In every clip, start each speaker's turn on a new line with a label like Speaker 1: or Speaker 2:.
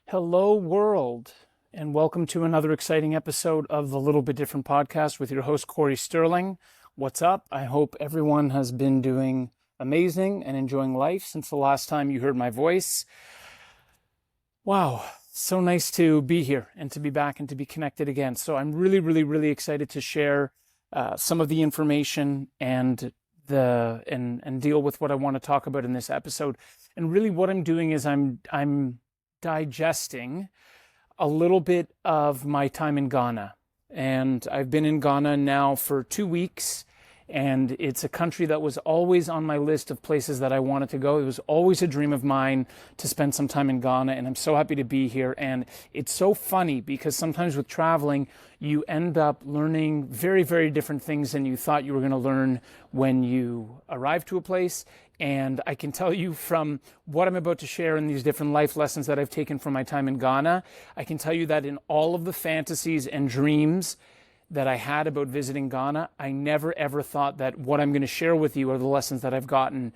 Speaker 1: Hello, world, and welcome to another exciting episode of the Little Bit Different podcast with your host, Cory Sterling. What's up? I hope everyone has been doing amazing and enjoying life since the last time you heard my voice. Wow, so nice to be here and to be back and to be connected again. So I'm really excited to share some of the information and deal with what I want to talk about in this episode. And really what I'm doing is I'm digesting a little bit of my time in Ghana. And I've been in Ghana now for 2 weeks, and it's a country that was always on my list of places that I wanted to go. It was always a dream of mine to spend some time in Ghana, and I'm so happy to be here. And it's so funny because sometimes with traveling, you end up learning very different things than you thought you were going to learn when you arrive to a place. And I can tell you from what I'm about to share in these different life lessons that I've taken from my time in Ghana, I can tell you that in all of the fantasies and dreams that I had about visiting Ghana, I never ever thought that what I'm going to share with you are the lessons that I've gotten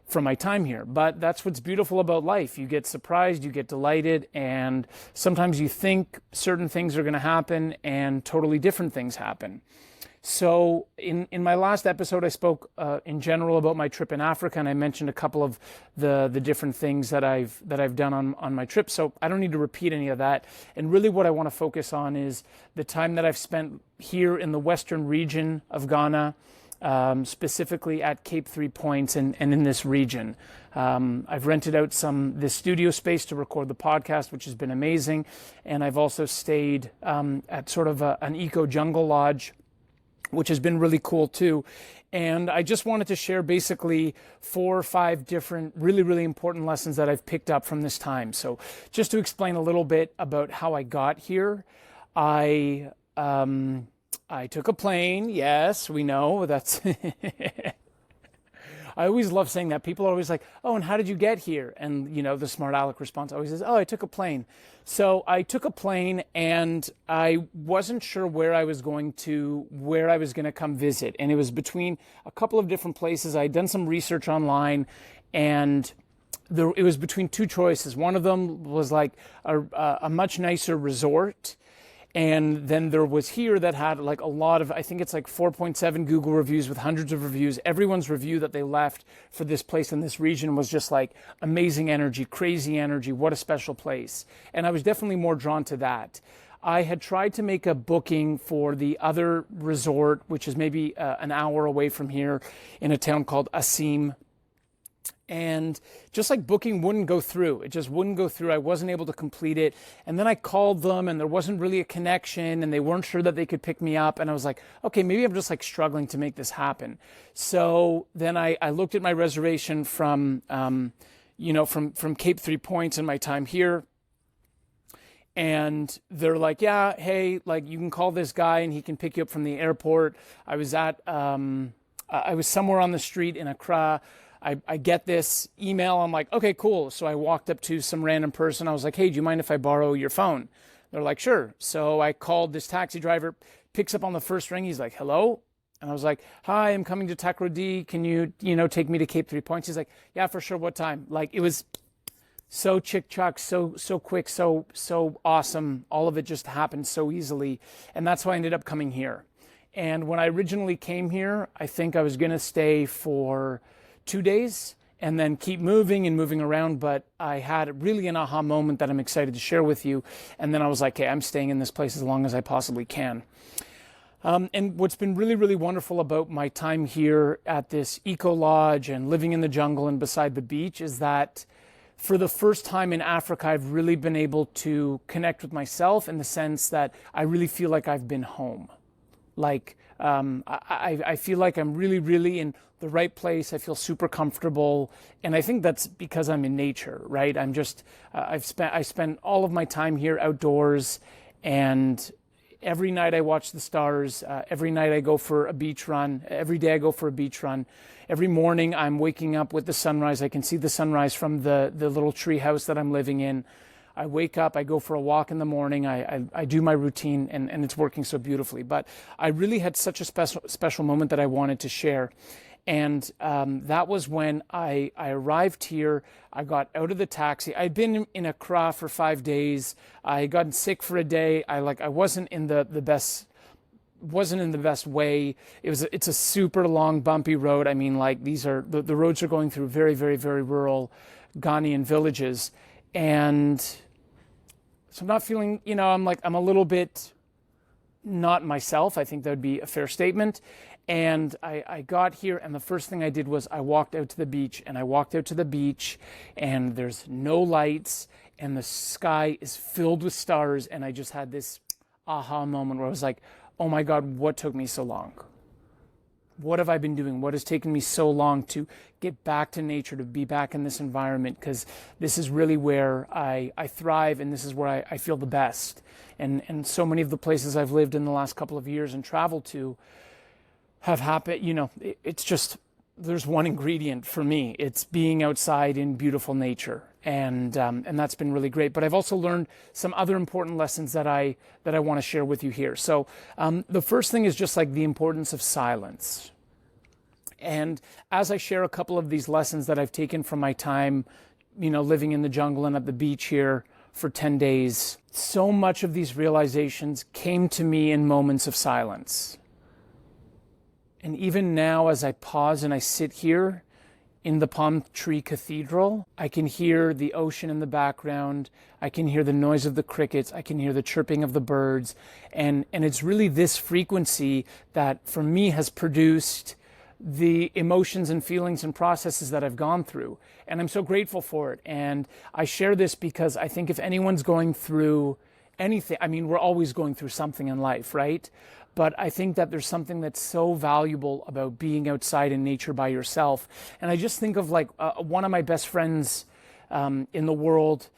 Speaker 1: from my time here. But that's what's beautiful about life. You get surprised, you get delighted, and sometimes you think certain things are going to happen and totally different things happen. So in my last episode, I spoke in general about my trip in Africa, and I mentioned a couple of the different things that I've done on my trip. So I don't need to repeat any of that. And really what I want to focus on is the time that I've spent here in the western region of Ghana, specifically at Cape 3 Points and in this region. I've rented out this studio space to record the podcast, which has been amazing. And I've also stayed at sort of an eco jungle lodge, which has been really cool too. And I just wanted to share basically 4 or 5 different really important lessons that I've picked up from this time. So just to explain a little bit about how I got here, I took a plane. Yes, we know that's I always love saying that. People are always like, oh, and how did you get here? And, the smart aleck response always is, oh, I took a plane. So I took a plane, and I wasn't sure where I was going to come visit. And it was between a couple of different places. I had done some research online, and it was between 2 choices. One of them was like a much nicer resort. And then there was here that had like a lot of, I think it's like 4.7 Google reviews with hundreds of reviews. Everyone's review that they left for this place in this region was just like amazing energy, crazy energy. What a special place. And I was definitely more drawn to that. I had tried to make a booking for the other resort, which is maybe an hour away from here in a town called Asim. And just like booking wouldn't go through. It just wouldn't go through. I wasn't able to complete it. And then I called them, and there wasn't really a connection, and they weren't sure that they could pick me up. And I was like, okay, maybe I'm just like struggling to make this happen. So then I looked at my reservation from Cape 3 Points and my time here. And they're like, yeah, hey, like you can call this guy and he can pick you up from the airport. I was somewhere on the street in Accra. I get this email. I'm like, okay, cool. So I walked up to some random person. I was like, hey, do you mind if I borrow your phone? They're like, sure. So I called this taxi driver, picks up on the first ring. He's like, hello. And I was like, hi, I'm coming to Takoradi. Can you, take me to Cape 3 Points? He's like, yeah, for sure. What time? Like it was so chick-chock, so quick, so awesome. All of it just happened so easily. And that's why I ended up coming here. And when I originally came here, I think I was going to stay for 2 days and then keep moving around. But I had really an aha moment that I'm excited to share with you. And then I was like, hey, I'm staying in this place as long as I possibly can. And what's been really wonderful about my time here at this eco lodge and living in the jungle and beside the beach is that for the first time in Africa, I've really been able to connect with myself in the sense that I really feel like I've been home. Like, I feel like I'm really in the right place. I feel super comfortable. And I think that's because I'm in nature, right? I spent all of my time here outdoors, and every night I watch the stars. Every night I go for a beach run. Every day I go for a beach run. Every morning I'm waking up with the sunrise. I can see the sunrise from the little tree house that I'm living in. I wake up, I go for a walk in the morning, I do my routine, and it's working so beautifully. But I really had such a special moment that I wanted to share. And that was when I arrived here. I got out of the taxi. I'd been in Accra for 5 days. I had gotten sick for a day. I wasn't in the best way. It's a super long, bumpy road. I mean, like, these are the roads are going through very, very, very rural Ghanaian villages. And so I'm not feeling, I'm a little bit not myself. I think that would be a fair statement. And I got here, and the first thing I did was I walked out to the beach, and there's no lights, and the sky is filled with stars, and I just had this aha moment where I was like, oh my God, what took me so long? What have I been doing? What has taken me so long to get back to nature, to be back in this environment? Because this is really where I thrive, and this is where I feel the best. And so many of the places I've lived in the last couple of years and traveled to have happened, it's just, there's one ingredient for me. It's being outside in beautiful nature. And that's been really great. But I've also learned some other important lessons that I want to share with you here. So the first thing is just like the importance of silence. And as I share a couple of these lessons that I've taken from my time, living in the jungle and at the beach here for 10 days, so much of these realizations came to me in moments of silence. And even now, as I pause and I sit here in the Palm Tree Cathedral, I can hear the ocean in the background. I can hear the noise of the crickets. I can hear the chirping of the birds. And it's really this frequency that, for me, has produced the emotions and feelings and processes that I've gone through. And I'm so grateful for it. And I share this because I think if anyone's going through anything, I mean, we're always going through something in life, right? But I think that there's something that's so valuable about being outside in nature by yourself. And I just think of one of my best friends in the world,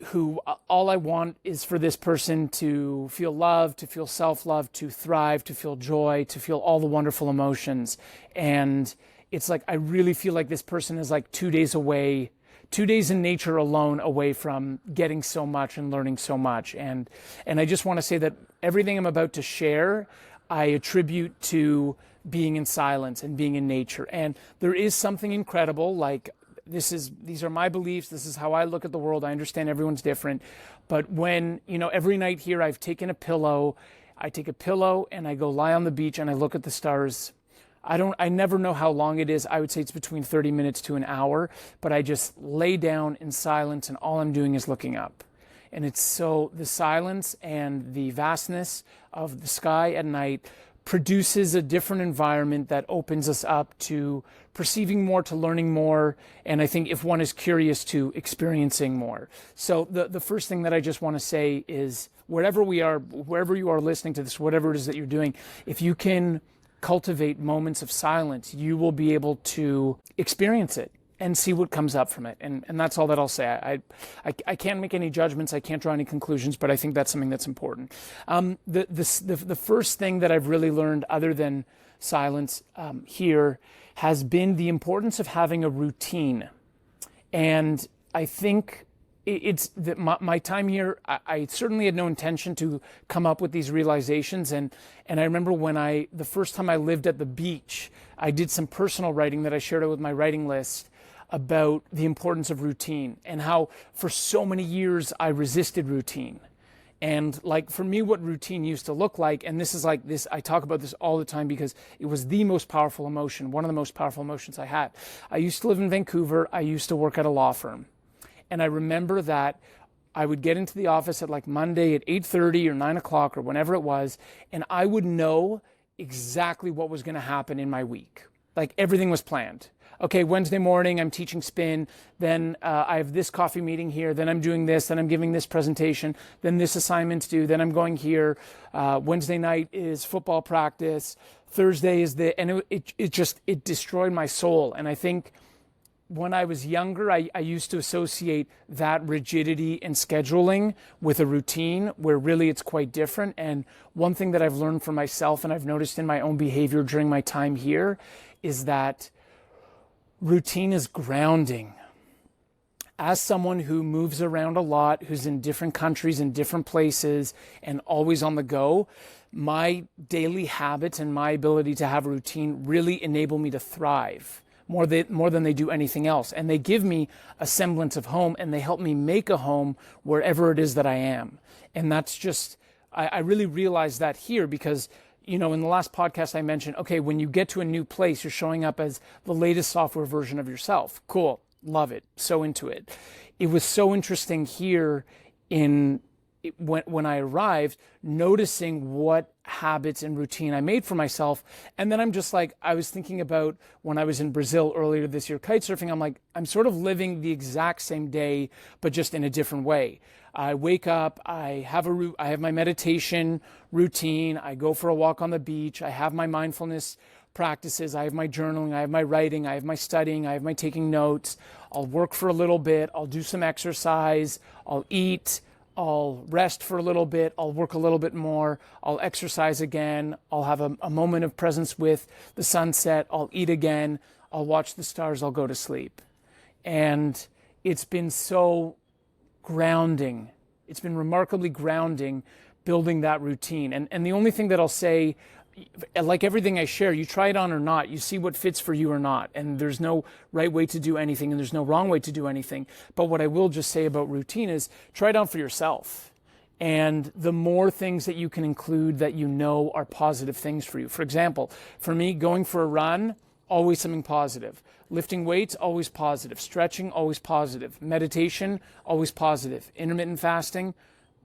Speaker 1: who all I want is for this person to feel love, to feel self-love, to thrive, to feel joy, to feel all the wonderful emotions. And it's like, I really feel like this person is like 2 days away, 2 days in nature alone away from getting so much and learning so much. And I just want to say that everything I'm about to share, I attribute to being in silence and being in nature. And there is something incredible, like these are my beliefs. This is how I look at the world. I understand everyone's different. But when, every night here I've taken a pillow, I take a pillow and I go lie on the beach and I look at the stars. I never know how long it is. I would say it's between 30 minutes to an hour, but I just lay down in silence and all I'm doing is looking up. And it's so, the silence and the vastness of the sky at night produces a different environment that opens us up to perceiving more, to learning more, and I think if one is curious, to experiencing more. So the first thing that I just want to say is, wherever you are listening to this, whatever it is that you're doing, if you can cultivate moments of silence, you will be able to experience it and see what comes up from it. And that's all that I'll say. I can't make any judgments. I can't draw any conclusions, but I think that's something that's important. The first thing that I've really learned, other than silence here, has been the importance of having a routine. And I think it's that my time here, I certainly had no intention to come up with these realizations. And I remember when the first time I lived at the beach, I did some personal writing that I shared out with my writing list about the importance of routine and how for so many years I resisted routine. And like, for me, what routine used to look like, and this is like this, I talk about this all the time because it was the most powerful emotion, one of the most powerful emotions I had. I used to live in Vancouver. I used to work at a law firm. And I remember that I would get into the office at like Monday at 8:30 or 9 o'clock or whenever it was, and I would know exactly what was going to happen in my week. Like, everything was planned. Okay, Wednesday morning, I'm teaching spin. Then I have this coffee meeting here. Then I'm doing this. Then I'm giving this presentation. Then this assignment's due. Then I'm going here. Wednesday night is football practice. Thursday is and it destroyed my soul. And I think when I was younger, I used to associate that rigidity and scheduling with a routine, where really it's quite different. And one thing that I've learned for myself, and I've noticed in my own behavior during my time here, is that routine is grounding. as someone who moves around a lot, who's in different countries and different places and always on the go, my daily habits and my ability to have a routine really enable me to thrive more than they do anything else. And they give me a semblance of home, and they help me make a home wherever it is that I am. And that's just, I really realized that here because, in the last podcast I mentioned, okay, when you get to a new place, you're showing up as the latest software version of yourself. Cool. Love it. So into it. It was so interesting here when I arrived, noticing what habits and routine I made for myself. And then I'm just like, I was thinking about when I was in Brazil earlier this year, kite surfing. I'm like, I'm sort of living the exact same day, but just in a different way. I wake up, I have my meditation routine. I go for a walk on the beach. I have my mindfulness practices. I have my journaling. I have my writing. I have my studying. I have my taking notes. I'll work for a little bit. I'll do some exercise. I'll eat. I'll rest for a little bit. I'll work a little bit more. I'll exercise again. I'll have a moment of presence with the sunset. I'll eat again. I'll watch the stars. I'll go to sleep. And it's been so grounding. It's been remarkably grounding building that routine. And the only thing that I'll say, like everything I share, you try it on or not, you see what fits for you or not. And there's no right way to do anything and there's no wrong way to do anything. But what I will just say about routine is try it on for yourself. And the more things that you can include that are positive things for you. For example, for me, going for a run, always something positive. Lifting weights, always positive. Stretching, always positive. Meditation, always positive. Intermittent fasting,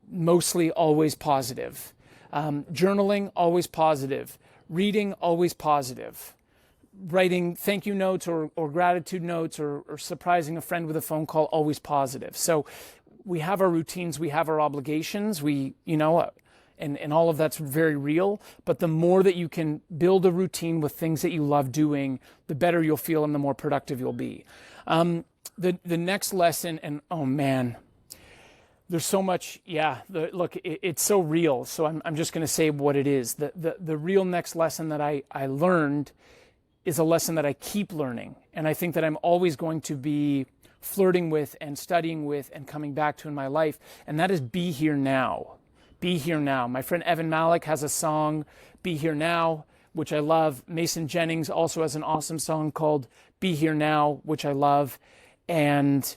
Speaker 1: mostly always positive. Journaling, always positive. Reading, always positive. Writing thank you notes or gratitude notes or surprising a friend with a phone call, always positive. So we have our routines, we have our obligations, and all of that's very real. But the more that you can build a routine with things that you love doing, the better you'll feel and the more productive you'll be. The next lesson, and oh man, there's so much, it's so real. So I'm just going to say what it is. The real next lesson that I learned is a lesson that I keep learning. And I think that I'm always going to be flirting with and studying with and coming back to in my life. And that is be here now. Be here now. My friend Evan Malik has a song, Be Here Now, which I love. Mason Jennings also has an awesome song called Be Here Now, which I love. And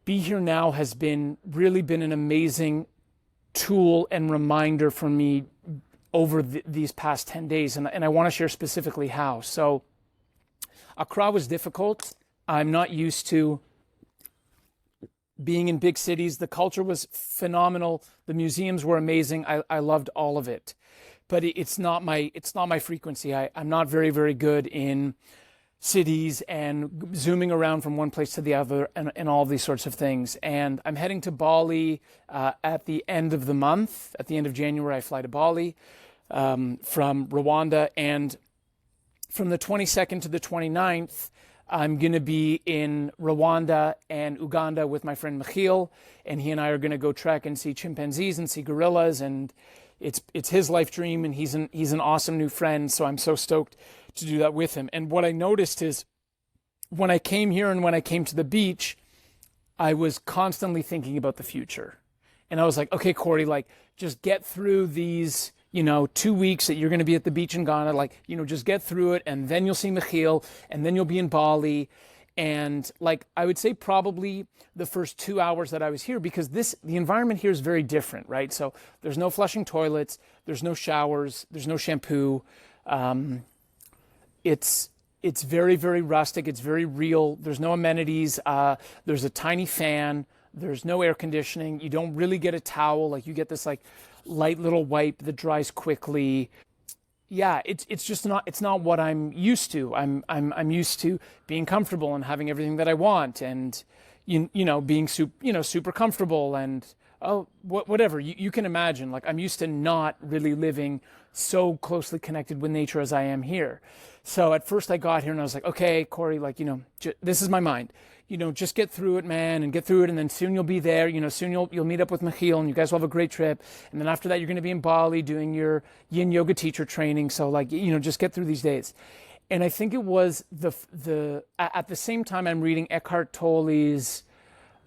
Speaker 1: Be Here Now has really been an amazing tool and reminder for me over these past 10 days. And I want to share specifically how. So Accra was difficult. I'm not used to being in big cities. The culture was phenomenal. The museums were amazing. I loved all of it. But it's not my frequency. I'm not very, very good in cities and zooming around from one place to the other and all these sorts of things. And I'm heading to Bali at the end of the month. At the end of January, I fly to Bali from Rwanda. And from the 22nd to the 29th, I'm going to be in Rwanda and Uganda with my friend Michiel. And he and I are going to go trek and see chimpanzees and see gorillas. And it's his life dream, and he's an awesome new friend. So I'm so stoked to do that with him. And what I noticed is when I came here and when I came to the beach, I was constantly thinking about the future. And I was like, okay, Cory, just get through these, 2 weeks that you're going to be at the beach in Ghana, just get through it. And then you'll see Michiel, and then you'll be in Bali. And I would say probably the first 2 hours that I was here, because the environment here is very different, right? So there's no flushing toilets, there's no showers, there's no shampoo. It's very, very rustic. It's very real. There's no amenities. There's a tiny fan. There's no air conditioning. You don't really get a towel. You get this light little wipe that dries quickly. Yeah, it's just not. It's not what I'm used to. I'm used to being comfortable and having everything that I want, and being super comfortable and whatever you can imagine. I'm used to not really living so closely connected with nature as I am here. So at first I got here and I was like, okay, Cory, this is my mind. Just get through it, man, and get through it, and then soon you'll be there. Soon you'll meet up with Michiel, and you guys will have a great trip. And then after that, you're going to be in Bali doing your Yin Yoga teacher training. So just get through these days. And I think it was at the same time I'm reading Eckhart Tolle's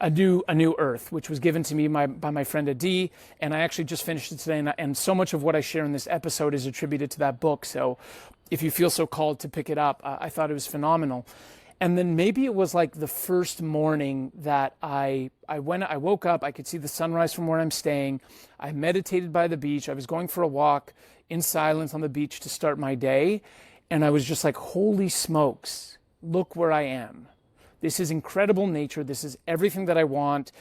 Speaker 1: A New Earth, which was given to me by my friend Adi, and I actually just finished it today, and so much of what I share in this episode is attributed to that book. So if you feel so called to pick it up, I thought it was phenomenal. And then maybe it was like the first morning that I woke up, I could see the sunrise from where I'm staying. I meditated by the beach. I was going for a walk in silence on the beach to start my day. And I was just like, holy smokes, look where I am. This is incredible nature. This is everything that I want.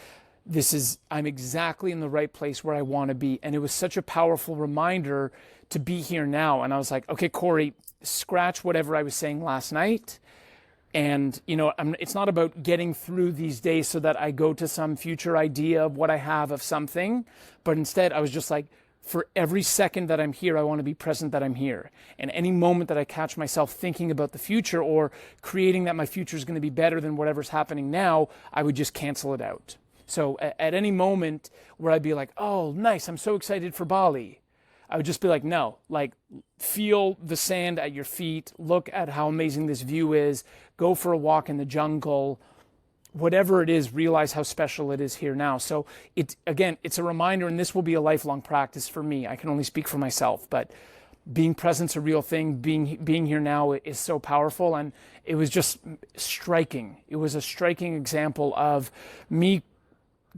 Speaker 1: I'm exactly in the right place where I want to be. And it was such a powerful reminder to be here now. And I was like, okay, Cory, scratch whatever I was saying last night. And, it's not about getting through these days so that I go to some future idea of what I have of something. But instead, I was just like, for every second that I'm here, I want to be present that I'm here. And any moment that I catch myself thinking about the future or creating that my future is going to be better than whatever's happening now, I would just cancel it out. So at any moment where I'd be like, oh, nice, I'm so excited for Bali, I would just be like, no, like feel the sand at your feet, look at how amazing this view is, go for a walk in the jungle, whatever it is, realize how special it is here now. So it's a reminder, and this will be a lifelong practice for me. I can only speak for myself, but being present's a real thing. Being here now is so powerful. And it was just striking. It was a striking example of me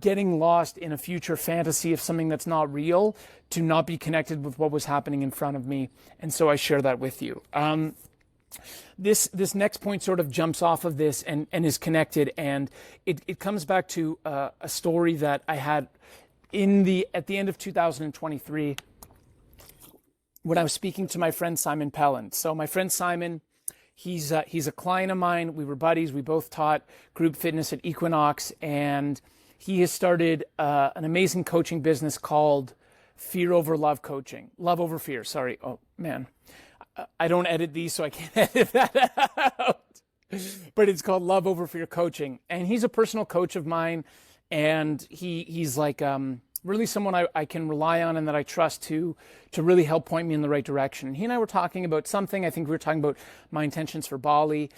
Speaker 1: getting lost in a future fantasy of something that's not real, to not be connected with what was happening in front of me. And so I share that with you. This next point sort of jumps off of this and is connected, and it comes back to a story that I had at the end of 2023 when I was speaking to my friend Simon Pelland. So my friend Simon, he's a client of mine. We were buddies. We both taught group fitness at Equinox, and he has started an amazing coaching business called Fear Over Love Coaching. Love Over Fear, sorry. Oh, man. I don't edit these, so I can't edit that out. But it's called Love Over Fear Coaching. And he's a personal coach of mine. And he's like really someone I can rely on and that I trust to really help point me in the right direction. And he and I were talking about something. I think we were talking about my intentions for Bali.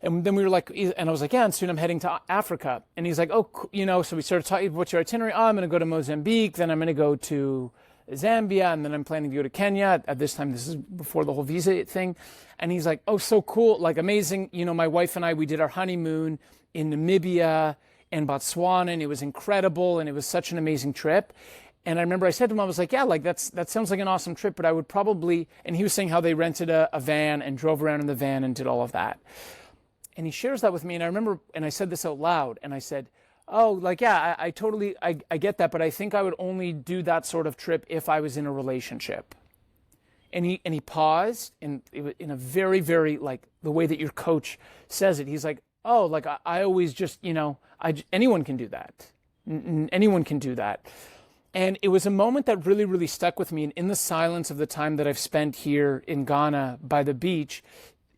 Speaker 1: And then we were like, and I was like, yeah, and soon I'm heading to Africa. And he's like, oh, so we started talking, what's your itinerary? Oh, I'm going to go to Mozambique. Then I'm going to go to Zambia, and then I'm planning to go to Kenya. At this time, this is before the whole visa thing. And he's like, oh, so cool, like amazing. My wife and I, we did our honeymoon in Namibia and Botswana, and it was incredible, and it was such an amazing trip. And I remember I said to him, I was like, yeah, like that sounds like an awesome trip, but I would probably, and he was saying how they rented a van and drove around in the van and did all of that. And he shares that with me, and I remember, and I said this out loud, and I said, oh, like, yeah, I totally get that, but I think I would only do that sort of trip if I was in a relationship. And he paused, and in a very, very, like, the way that your coach says it, he's like, oh, like, I always just, anyone can do that. Anyone can do that. And it was a moment that really, really stuck with me. And in the silence of the time that I've spent here in Ghana by the beach,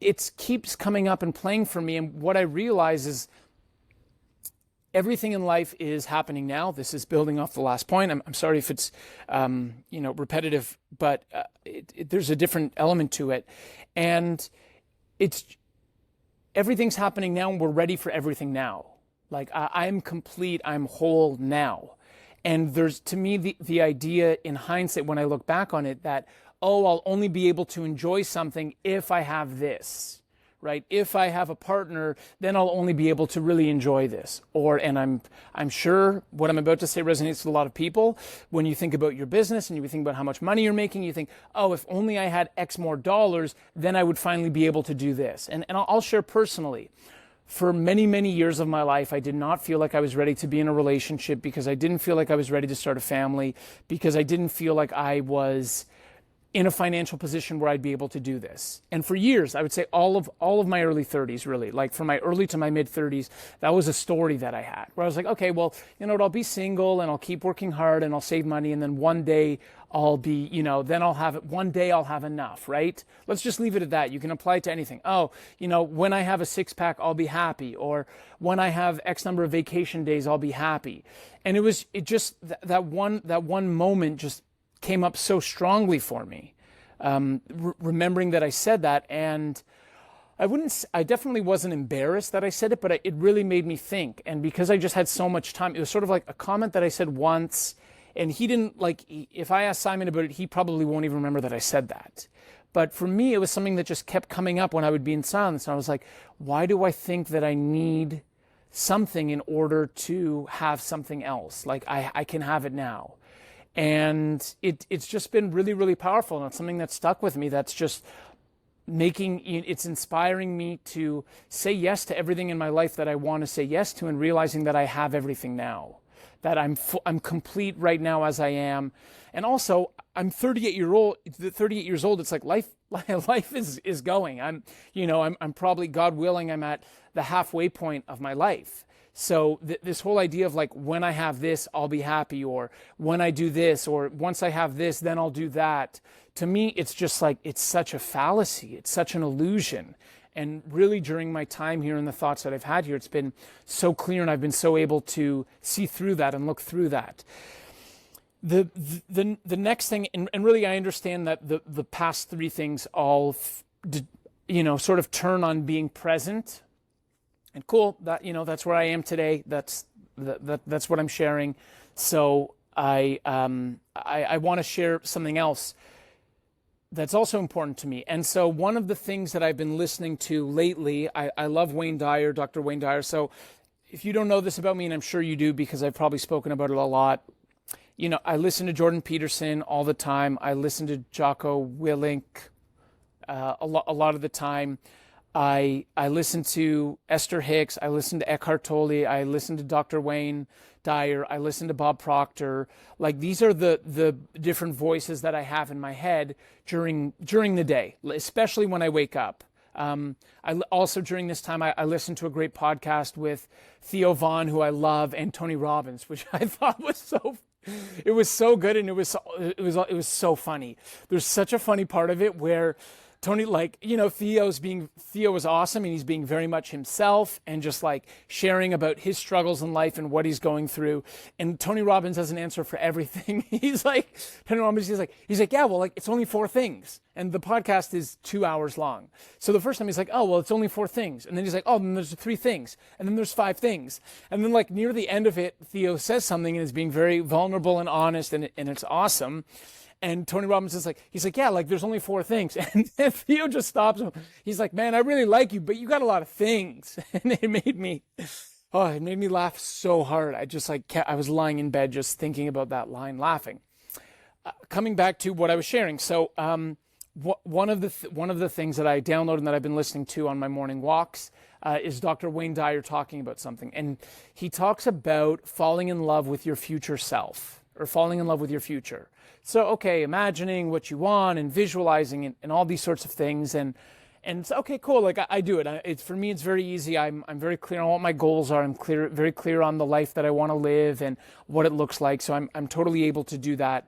Speaker 1: it keeps coming up and playing for me. And what I realize is everything in life is happening now. This is building off the last point. I'm sorry if it's, repetitive, but there's a different element to it. And everything's happening now, and we're ready for everything now. Like I'm complete, I'm whole now. And there's, to me, the idea in hindsight, when I look back on it, that, oh, I'll only be able to enjoy something if I have this, right? If I have a partner, then I'll only be able to really enjoy this. And I'm sure what I'm about to say resonates with a lot of people. When you think about your business and you think about how much money you're making, you think, oh, if only I had X more dollars, then I would finally be able to do this. And I'll share personally. For many, many years of my life, I did not feel like I was ready to be in a relationship, because I didn't feel like I was ready to start a family, because I didn't feel like I was in a financial position where I'd be able to do this. And for years, I would say all of my early 30s, really, like from my early to my mid 30s, that was a story that I had, where I was like, okay, well, you know what, I'll be single and I'll keep working hard and I'll save money, and then one day I'll be, then I'll have it, one day I'll have enough, right? Let's just leave it at that. You can apply it to anything. Oh, when I have a six-pack, I'll be happy. Or when I have X number of vacation days, I'll be happy. And it just, that one moment just came up so strongly for me, remembering that I said that. And I definitely wasn't embarrassed that I said it, but it really made me think. And because I just had so much time, it was sort of like a comment that I said once, and he didn't like, if I asked Simon about it, he probably won't even remember that I said that. But for me, it was something that just kept coming up when I would be in silence. And I was like, why do I think that I need something in order to have something else? Like I can have it now. And it's just been really, really powerful. And it's something that stuck with me. That's just it's inspiring me to say yes to everything in my life that I want to say yes to, and realizing that I have everything now, that I'm complete right now as I am. And also I'm 38 years old. It's like life is going. I'm probably, God willing, I'm at the halfway point of my life. So this whole idea of like, when I have this, I'll be happy, or when I do this, or once I have this, then I'll do that. To me, it's just like, it's such a fallacy. It's such an illusion. And really, during my time here and the thoughts that I've had here, it's been so clear, and I've been so able to see through that and look through that. The next thing, and really I understand that the past three things all, sort of turn on being present. And cool, that that's where I am today. That's what I'm sharing. So I want to share something else that's also important to me. And so one of the things that I've been listening to lately, I love Wayne Dyer, Dr. Wayne Dyer. So if you don't know this about me, and I'm sure you do because I've probably spoken about it a lot, I listen to Jordan Peterson all the time. I listen to Jocko Willink a lot of the time. I listen to Esther Hicks. I listen to Eckhart Tolle. I listen to Dr. Wayne Dyer. I listen to Bob Proctor. Like, these are the different voices that I have in my head during the day, especially when I wake up. I also, during this time, I listened to a great podcast with Theo Vaughn, who I love, and Tony Robbins, which I thought was so good, and it was so funny. There's such a funny part of it where Tony, Theo is awesome, and he's being very much himself and just like sharing about his struggles in life and what he's going through. And Tony Robbins has an answer for everything. He's like, yeah, well, like, it's only 4 things. And the podcast is 2 hours long. So the first time he's like, oh, well, it's only 4 things. And then he's like, oh, then there's 3 things. And then there's 5 things. And then, like, near the end of it, Theo says something and is being very vulnerable and honest, and it's awesome. And Tony Robbins is like, yeah, like, there's only 4 things. And Theo just stops him. He's like, man, I really like you, but you got a lot of things. And it made me laugh so hard. I was lying in bed just thinking about that line, laughing. Coming back to what I was sharing. So, one of the things that I downloaded and that I've been listening to on my morning walks is Dr. Wayne Dyer talking about something. And he talks about falling in love with your future self, or falling in love with your future. So, okay, imagining what you want and visualizing and all these sorts of things. And it's okay, cool. Like, I do it. For me, it's very easy. I'm very clear on what my goals are. I'm very clear on the life that I want to live and what it looks like. So I'm totally able to do that.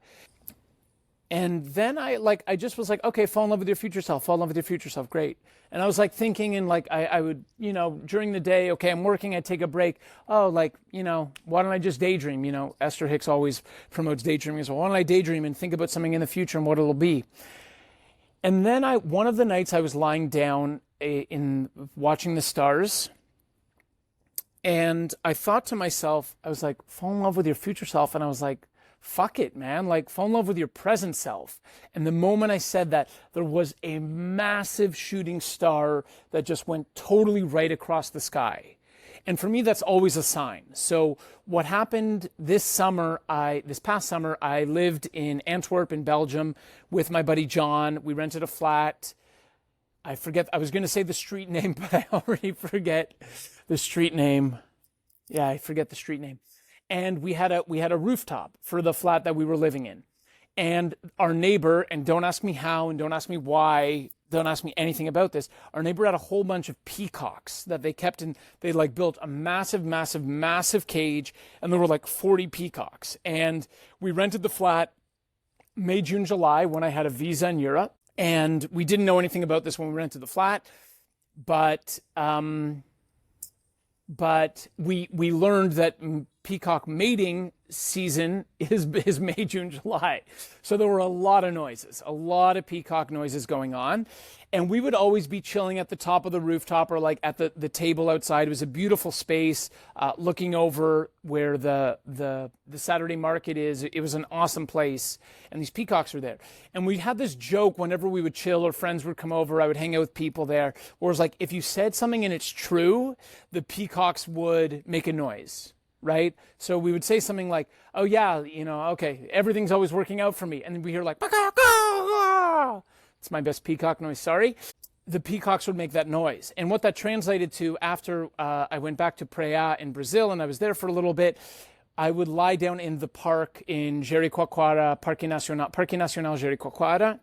Speaker 1: And then I just was like, okay, fall in love with your future self, great. And I was like thinking, and like, I would, during the day, okay, I'm working, I take a break. Oh, like, why don't I just daydream? Esther Hicks always promotes daydreaming as well. Why don't I daydream and think about something in the future and what it'll be? And then one of the nights I was lying down in watching the stars, and I thought to myself, I was like, fall in love with your future self. And I was like, fuck it, man. Like, fall in love with your present self. And the moment I said that, there was a massive shooting star that just went totally right across the sky. And for me, that's always a sign. So what happened this past summer, I lived in Antwerp in Belgium with my buddy John. We rented a flat. I was going to say the street name, but I already forget the street name. Yeah, I forget the street name. And we had a rooftop for the flat that we were living in. And our neighbor, and don't ask me how, and don't ask me why, don't ask me anything about this, our neighbor had a whole bunch of peacocks that they kept in. They like built a massive cage, and there were like 40 peacocks. And we rented the flat May, June, July, when I had a visa in Europe. And we didn't know anything about this when we rented the flat, but we learned that peacock mating season is May, June, July. So there were a lot of noises, a lot of peacock noises going on. And we would always be chilling at the top of the rooftop or like at the table outside. It was a beautiful space, looking over where the Saturday market is. It was an awesome place. And these peacocks were there. And we had this joke whenever we would chill or friends would come over, I would hang out with people there. Where it was like, if you said something and it's true, the peacocks would make a noise. Right? So we would say something like, oh yeah, okay, everything's always working out for me. And then we hear like, it's my best peacock noise, sorry. The peacocks would make that noise. And what that translated to after I went back to Praia in Brazil and I was there for a little bit, I would lie down in the park in Jericoacoara, Parque Nacional Jericoacoara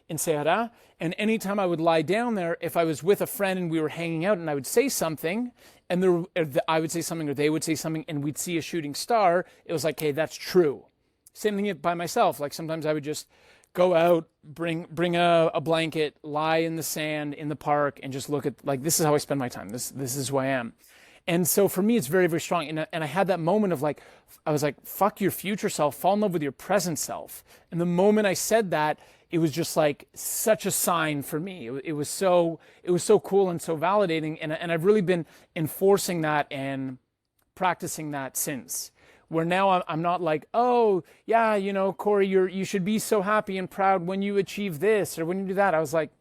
Speaker 1: in Ceará. And anytime I would lie down there, if I was with a friend and we were hanging out and I would say something, and I would say something or they would say something and we'd see a shooting star, it was like, hey, that's true. Same thing by myself. Like sometimes I would just go out, bring a blanket, lie in the sand in the park and just look at, like, this is how I spend my time. This is who I am. And so for me, it's very, very strong. And I had that moment of like, I was like, fuck your future self, fall in love with your present self. And the moment I said that, it was just like such a sign for me. It was so cool and so validating. And I've really been enforcing that and practicing that since. Where now I'm not like, oh yeah, Cory, you should be so happy and proud when you achieve this or when you do that. I was like,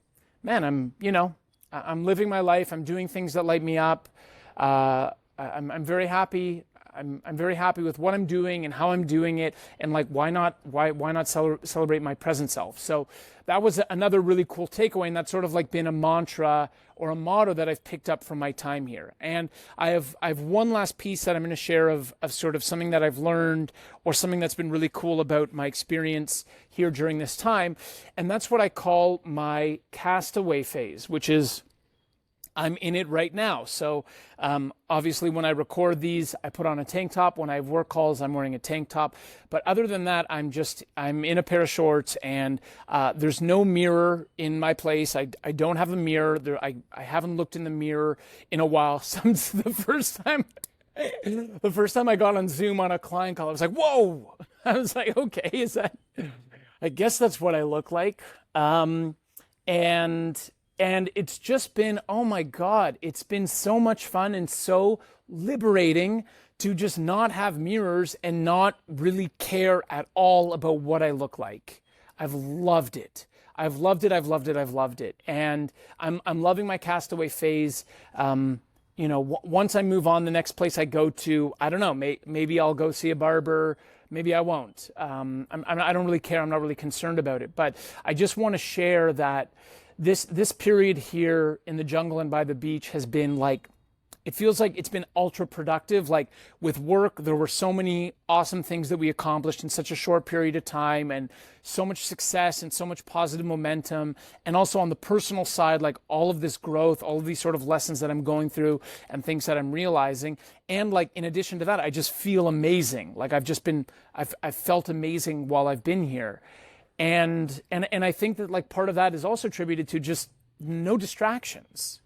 Speaker 1: man, I'm living my life. I'm doing things that light me up. I'm very happy. I'm very happy with what I'm doing and how I'm doing it, and like why not celebrate my present self? So that was another really cool takeaway, and that's sort of like been a mantra or a motto that I've picked up from my time here. And I have one last piece that I'm going to share of sort of something that I've learned or something that's been really cool about my experience here during this time, and that's what I call my Castaway Phase, which is I'm in it right now. So obviously when I record these, I put on a tank top. When I have work calls, I'm wearing a tank top. But other than that, I'm in a pair of shorts, and there's no mirror in my place. I don't have a mirror. I haven't looked in the mirror in a while. Since the first time I got on Zoom on a client call, I was like, whoa! I was like, okay, I guess that's what I look like. And it's just been, oh my God, it's been so much fun and so liberating to just not have mirrors and not really care at all about what I look like. I've loved it. I've loved it. I've loved it. I've loved it. And I'm loving my Castaway Phase. Once I move on, the next place I go to, I don't know, maybe I'll go see a barber. Maybe I won't. I don't really care. I'm not really concerned about it. But I just want to share that this period here in the jungle and by the beach has been like, it feels like it's been ultra productive. Like with work, there were so many awesome things that we accomplished in such a short period of time, and so much success and so much positive momentum. And also on the personal side, like all of this growth, all of these sort of lessons that I'm going through and things that I'm realizing. And like, in addition to that, I just feel amazing. Like I've felt amazing while I've been here. And I think that like part of that is also attributed to just no distractions.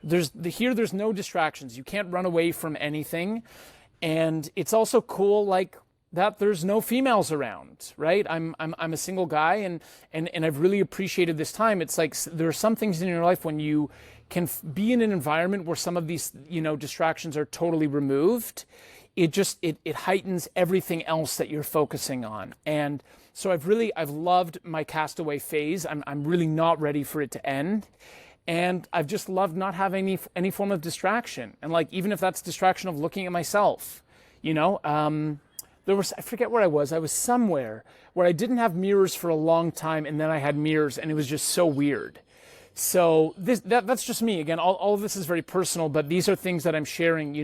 Speaker 1: There's no distractions. You can't run away from anything. And it's also cool like that there's no females around, right? I'm a single guy, and I've really appreciated this time. It's like there are some things in your life when you can be in an environment where some of these, distractions are totally removed. It heightens everything else that you're focusing on. And so I've loved my Castaway Phase. I'm really not ready for it to end. And I've just loved not having any form of distraction. And like, even if that's distraction of looking at myself, I forget where I was somewhere where I didn't have mirrors for a long time, and then I had mirrors, and it was just so weird. So that's just me. Again, all of this is very personal, but these are things that I'm sharing,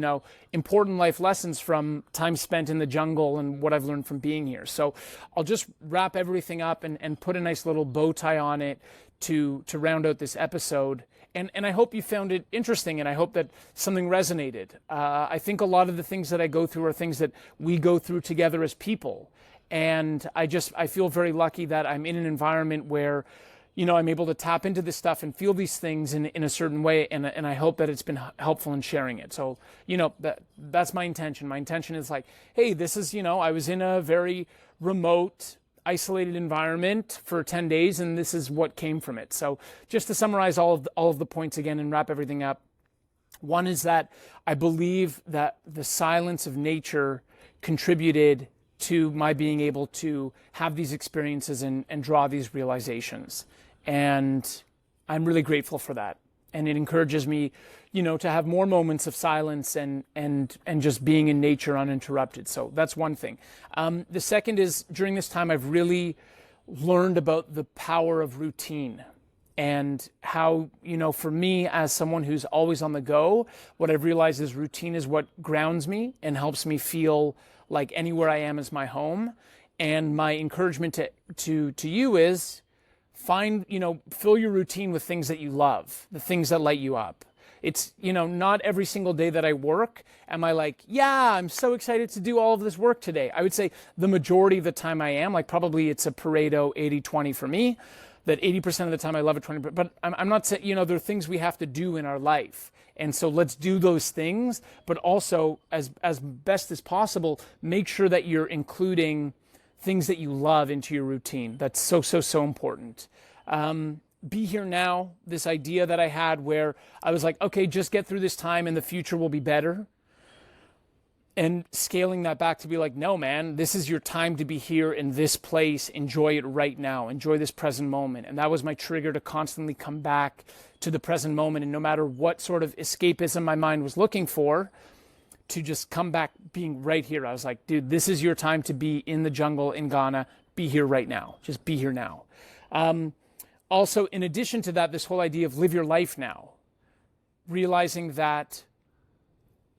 Speaker 1: important life lessons from time spent in the jungle and what I've learned from being here. So I'll just wrap everything up and put a nice little bow tie on it to round out this episode. And I hope you found it interesting, and I hope that something resonated. I think a lot of the things that I go through are things that we go through together as people. And I feel very lucky that I'm in an environment where I'm able to tap into this stuff and feel these things in a certain way. And I hope that it's been helpful in sharing it. So, that's my intention. My intention is like, hey, this is, I was in a very remote, isolated environment for 10 days, and this is what came from it. So just to summarize all of the points again and wrap everything up. One is that I believe that the silence of nature contributed to my being able to have these experiences and draw these realizations. And I'm really grateful for that. And it encourages me, to have more moments of silence and just being in nature uninterrupted. So that's one thing. The second is, during this time, I've really learned about the power of routine and how, for me as someone who's always on the go, what I've realized is routine is what grounds me and helps me feel like anywhere I am is my home. And my encouragement to you is fill your routine with things that you love, the things that light you up. It's, not every single day that I work am I like, yeah, I'm so excited to do all of this work today. I would say the majority of the time I am, like probably it's a Pareto 80-20 for me, that 80% of the time I love it, 20%. But I'm not saying, there are things we have to do in our life. And so let's do those things, but also as best as possible, make sure that you're including things that you love into your routine. That's so important. Be here now, this idea that I had where I was like, okay, just get through this time and the future will be better. And scaling that back to be like, no, man, this is your time to be here in this place. Enjoy it right now. Enjoy this present moment. And that was my trigger to constantly come back to the present moment. And no matter what sort of escapism my mind was looking for, to just come back being right here. I was like, dude, this is your time to be in the jungle in Ghana. Be here right now. Just be here now. Also, in addition to that, this whole idea of live your life now. Realizing that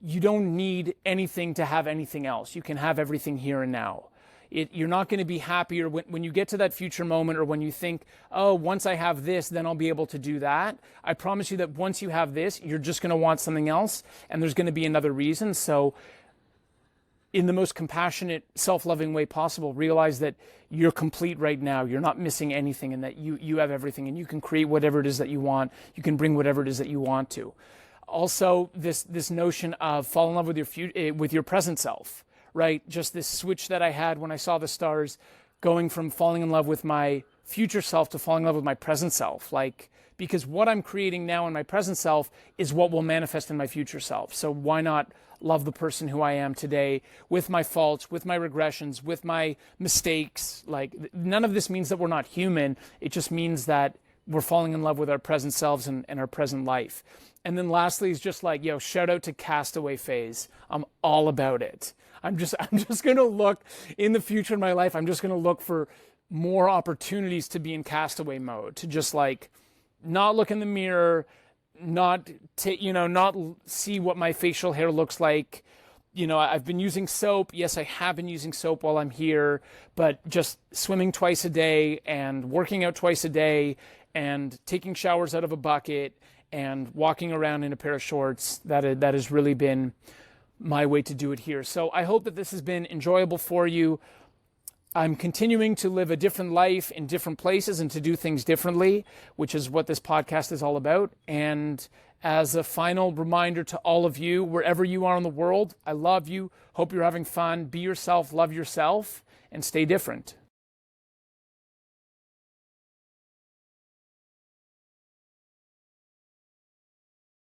Speaker 1: you don't need anything to have anything else. You can have everything here and now. You're not going to be happier when you get to that future moment, or when you think, oh, once I have this, then I'll be able to do that. I promise you that once you have this, you're just going to want something else, and there's going to be another reason. So in the most compassionate, self-loving way possible, realize that you're complete right now. You're not missing anything, and that you have everything, and you can create whatever it is that you want. You can bring whatever it is that you want to. Also, this notion of fall in love with your present self, right? Just this switch that I had when I saw the stars, going from falling in love with my future self to falling in love with my present self. Because what I'm creating now in my present self is what will manifest in my future self. So why not love the person who I am today, with my faults, with my regressions, with my mistakes? None of this means that we're not human. It just means that we're falling in love with our present selves and our present life. And then lastly is just shout out to Castaway Phase. I'm all about it. I'm just going to look in the future in my life. I'm just going to look for more opportunities to be in castaway mode, to just not look in the mirror, not see what my facial hair looks like. I've been using soap. Yes, I have been using soap while I'm here, but just swimming twice a day and working out twice a day and taking showers out of a bucket and walking around in a pair of shorts, that has really been my way to do it here. So I hope that this has been enjoyable for you. I'm continuing to live a different life in different places and to do things differently, which is what this podcast is all about. And as a final reminder to all of you, wherever you are in the world, I love you. Hope you're having fun. Be yourself, love yourself, and stay different.